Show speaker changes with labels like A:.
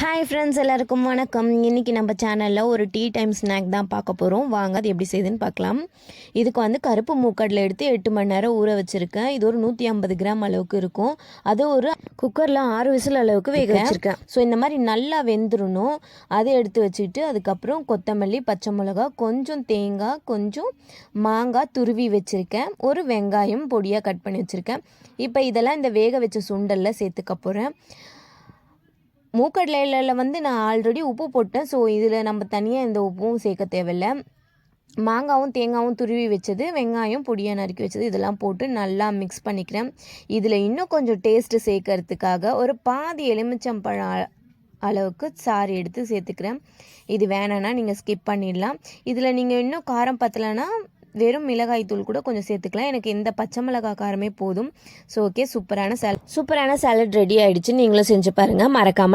A: Hi friends, எல்லாருக்கும் வணக்கம். இன்றைக்கி நம்ம சேனலில் ஒரு டீ டைம் ஸ்நாக் தான் பார்க்க போகிறோம். வாங்க அது எப்படி செய்யுதுன்னு பார்க்கலாம். இதுக்கு வந்து கருப்பு மூக்கடலை எடுத்து 8 மணி நேரம் ஊற வச்சுருக்கேன். இது ஒரு 150 கிராம் அளவுக்கு இருக்கும். அது ஒரு குக்கரில் 6 விசில் அளவுக்கு வேக வச்சுருக்கேன். ஸோ இந்த மாதிரி நல்லா வெந்துடணும். அதை எடுத்து வச்சுக்கிட்டு அதுக்கப்புறம் கொத்தமல்லி, பச்சை மிளகா, கொஞ்சம் தேங்காய், கொஞ்சம் மாங்காய் துருவி வச்சுருக்கேன். ஒரு வெங்காயம் பொடியாக கட் பண்ணி வச்சுருக்கேன். இப்போ இதெல்லாம் இந்த வேக வச்ச சுண்டலில் சேர்த்துக்க போகிறேன். மூக்கடலையில் வந்து நான் ஆல்ரெடி உப்பு போட்டேன். ஸோ இதில் நம்ம தனியாக இந்த உப்பும் சேர்க்க தேவையில்லை. மாங்காவும் தேங்காயும் துருவி வச்சது, வெங்காயம் பொடியாக நறுக்கி வச்சது இதெல்லாம் போட்டு நல்லா மிக்ஸ் பண்ணிக்கிறேன். இதில் இன்னும் கொஞ்சம் டேஸ்ட்டு சேர்க்கறதுக்காக ஒரு பாதி எலுமிச்சம்பழம் அளவுக்கு சாறு எடுத்து சேர்த்துக்கிறேன். இது வேணான்னா நீங்கள் ஸ்கிப் பண்ணிடலாம். இதில் நீங்கள் இன்னும் காரம் பத்தலைன்னா வெறும் மிளகாய் தூள் கூட கொஞ்சம் சேர்த்துக்கலாம். எனக்கு இந்த பச்சை மிளகாய் காரமே போதும். ஸோ ஓகே, சூப்பரான சாலட் ரெடி ஆகிடுச்சு. நீங்களும் செஞ்சு பாருங்கள். மறக்காமல்